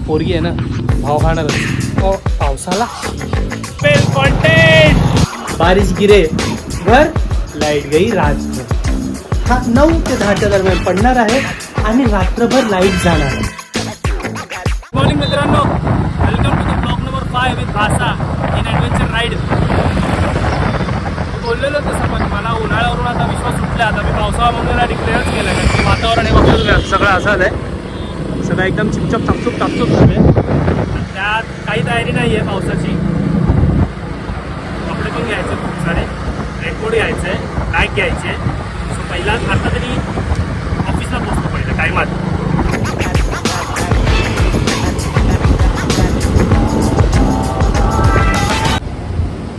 पोरगी आहे ना भाव खाणार पावसाला पेल कॉन्टेंट बारिश गिरे घर लाईट गई रातभर हा 9 ते 10च्या दरम्यान पडणार आहे आणि रात्रभर लाईट जाणार आहे. मॉर्निंग मित्रांनो, welcome to the blog number 5 with Bhasha in adventure ride. बोललेलो तसं पण मला उन्हाळ्यावरून आता विश्वास सुटला. आता मी पावसाळा मंगळवार डिक्लेअरच केलं कारण की वातावरण हे बघतो सगळं असं आहे, सगळं एकदम चिपचप टापचूप झाले. त्यात काही तयारी नाही आहे पावसाची. कपडे पण घ्यायचे खूप सारे, रेनकोट घ्यायचं आहे, बॅग घ्यायचे. सो पहिला आता तरी ऑफिसला पोचतो पहिलं टायमात.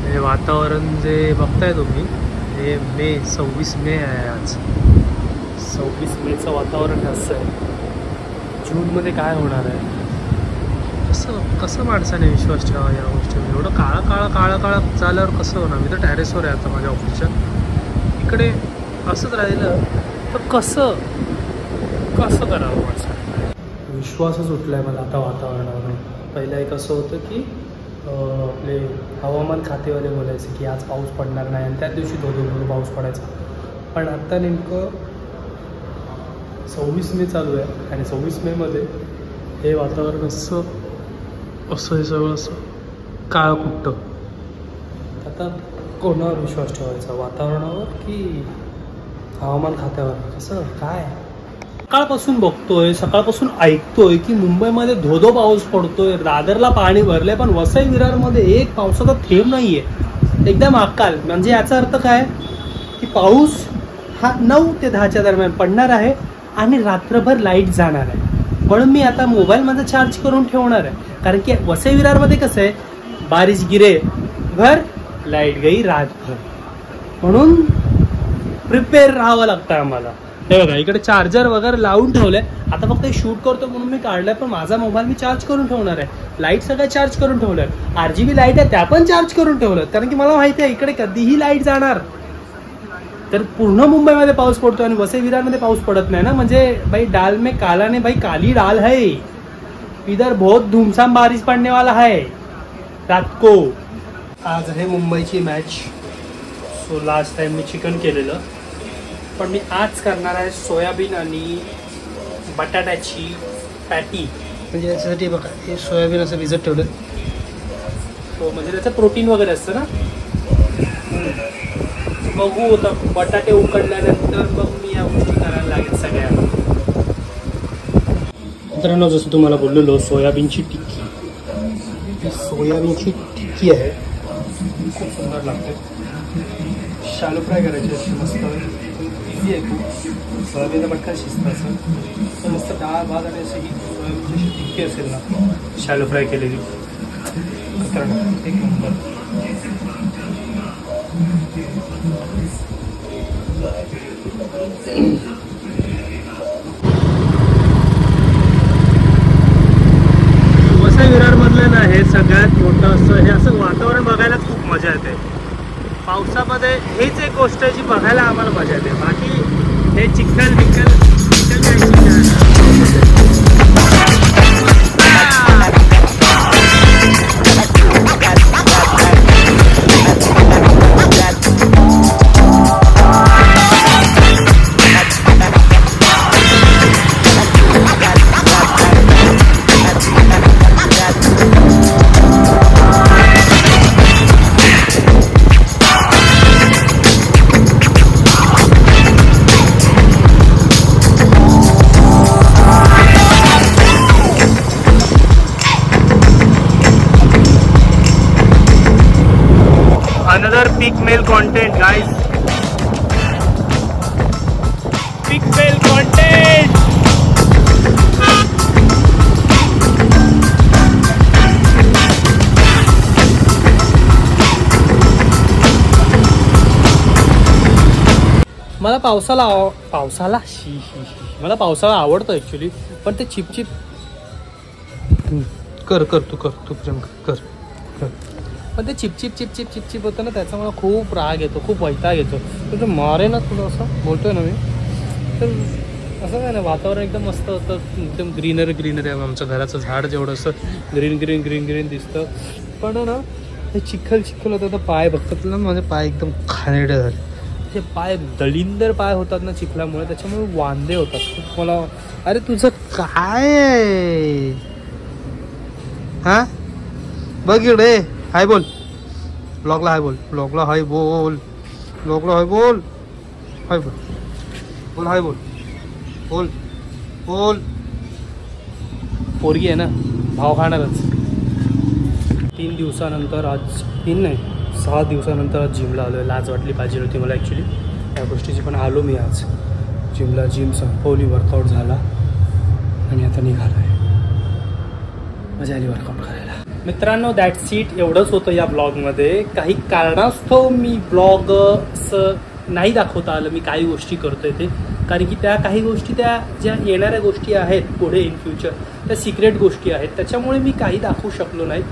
हे वातावरण जे बघताय तुम्ही हे 26 मे आहे आज. 26 मेचं वातावरण असं आहे. जूनमध्ये काय होणार आहे, कसं माणसाने विश्वास ठेवा या गोष्टीवर. एवढं काळं झाल्यावर कसं होणार. मी तर टॅरेसवर आहे आता माझ्या ऑफिसच्या. इकडे असंच राहिलं तर कसं करावं माणसाने. विश्वासच उठला आहे मला आता वातावरणावरून. पहिलं एक असं होतं की आपले हवामान खातेवाले बोलायचे की आज पाऊस पडणार नाही आणि त्याच दिवशी धोधो पाऊस पडायचा. पण आत्ता नेमकं 26 मे चालू आहे आणि 26 मेमध्ये हे वातावरण असं हे सगळं असं काळं कुट्ट. आता कोणावर विश्वास ठेवायचा, वातावरणावर की हवामान खात्यावर? कसं काय सकाळपासून बघतोय, सकाळपासून ऐकतोय की मुंबईमध्ये धोधो पाऊस पडतोय, दादरला पाणी भरलंय, पण वसई विरारमध्ये एक पावसाचा थेंब नाहीये. एकदम अकाल. म्हणजे याचा अर्थ काय की पाऊस हा 9 ते 10च्या दरम्यान पडणार आहे आणि रात्रभर लाईट जाणार आहे. म्हणून मी आता मोबाईल माझा चार्ज करून ठेवणार आहे. कारण की वसई विरारमध्ये कसं आहे, बारिश गिरे घर लाईट गई रातभर. म्हणून प्रिपेअर राहावं लागतं आम्हाला. हे बघा इकडे चार्जर वगैरे लावून ठेवलंय. आता फक्त शूट करतो म्हणून मी काढलाय, पण माझा मोबाईल मी चार्ज करून ठेवणार आहे. लाईट सगळ्या चार्ज करून ठेवल्यात. RGB लाईट आहे त्या पण चार्ज करून ठेवल्यात. कारण की मला माहिती आहे इकडे कधीही लाईट जाणार. तर पूर्ण मुंबईमध्ये पाऊस पडतो आणि वसई विरारमध्ये पाऊस पडत नाही ना. म्हणजे भाई डाल में काला ने भाई काली डाल है. इधर बहुत धूमधाम बारिश पडने वाला है रात को. आज आहे मुंबईची मॅच. सो लास्ट टाइम मी चिकन केलेलं, पण मी आज करणार आहे सोयाबीन आणि बटाट्याची पॅटी. म्हणजे याच्यासाठी बघा हे सोयाबीन असं भिजत ठेवलं. हो म्हणजे त्याचं प्रोटीन वगैरे असतं ना. बघू होता बटाटे उकडल्यानंतर मग मी या गोष्टी करायला लागेल सगळ्या. मित्रांनो जसं तुम्हाला बोललेलो सोयाबीनची टिक्की. ही सोयाबीनची टिक्की आहे, खूप सुंदर लागते. शालो फ्राय करायची असते मस्त. इझी आहे खूप. सोयाबीनला पटकन शिजतं असं मस्त डाळ भात आणि अशी ही सोयाबीनची टिक्की असेल ना शालो फ्राय केलेली. एक नंबर. वसई विरारमधलं ना हे सगळ्यात मोठं असं हे असं वातावरण बघायला खूप मजा येते. पावसामध्ये हेच एक गोष्ट आहे जी बघायला आम्हाला मजा येते. बाकी हे चिखल another peak mail content guys. Peak mail content. मला मला पावसाळा आवडतो ॲक्च्युली. पण ते चिपचिप कर तू प्रेम कर. पण ते चिपचिप होतं ना, त्याचा मला खूप राग येतो, खूप वैताग येतो. तर मारे ना तुला असं बोलतोय ना मी. तर असं काय ना, वातावरण एकदम मस्त होतं, एकदम ग्रीनरी आहे. आमचं घराचं झाड जेवढं असं ग्रीन दिसतं. पण ना हे चिखल होतं तर पाय बघतात ना, माझे पाय एकदम खानेडे झाले. ते पाय दलिंदर पाय होतात ना चिखलामुळे, त्याच्यामुळे वांदे होतात खूप. मला अरे तुझं काय आहे हा? बघ इकडे हाय बोल, ब्लॉगला हाय बोल, ब्लॉगला हाय बोल, ब्लॉगला हाय बोल, हाय बोल, बोल हाय बोल, बोल बोल. पोरगी आहे ना, भाव खाणारच. 3 दिवसानंतर आज 3 नाही 6 दिवसानंतर आज जिमला आलो आहे. लाज वाटली पाहिजे होती मला ॲक्च्युली या गोष्टीची, पण आलो मी आज जिमला. जिम संपवली, वर्कआउट झाला आणि आता निघालो आहे. मजा आली वर्कआउट करायला. मित्रांनो दॅट्स इट, एवढंच होतं या ब्लॉगमध्ये. काही कारणास्तव मी ब्लॉग नाही दाखवता आलं मी काही गोष्टी करतोय ते, कारण की त्या काही गोष्टी त्या ज्या येणाऱ्या गोष्टी आहेत पुढे इन फ्युचर त्या सिक्रेट गोष्टी आहेत, त्याच्यामुळे मी काही दाखवू शकलो नाही.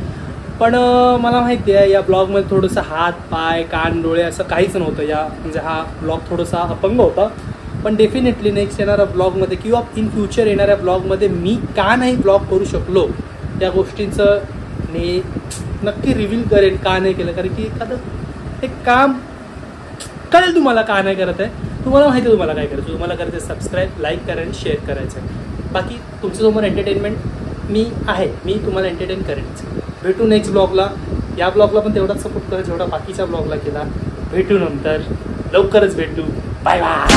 पण मला माहिती आहे या ब्लॉगमध्ये थोडंसं हात पाय कान डोळे असं काहीच नव्हतं. म्हणजे हा ब्लॉग थोडासा अपंग होता. पण डेफिनेटली नेक्स्ट येणाऱ्या ब्लॉगमध्ये किंवा इन फ्युचर येणाऱ्या ब्लॉगमध्ये मी का नाही ब्लॉग करू शकलो त्या गोष्टींचं नक्की रिव्हील करेन. का नाही केलं, कारण की एखादं एक काम कळेल तुम्हाला का नाही करत आहे. तुम्हाला माहिती आहे तुम्हाला काय करायचं. तुम्हाला करायचं सबस्क्राईब, लाईक करा आणि शेअर करायचं आहे. बाकी तुमच्यासमोर एंटरटेनमेंट मी आहे, मी तुम्हाला एंटरटेन करेनच. भेटू नेक्स्ट ब्लॉगला. या ब्लॉगला पण तेवढाच सपोर्ट करा जेवढा बाकीच्या ब्लॉगला केला. भेटू नंतर, लवकरच भेटू. Bye bye.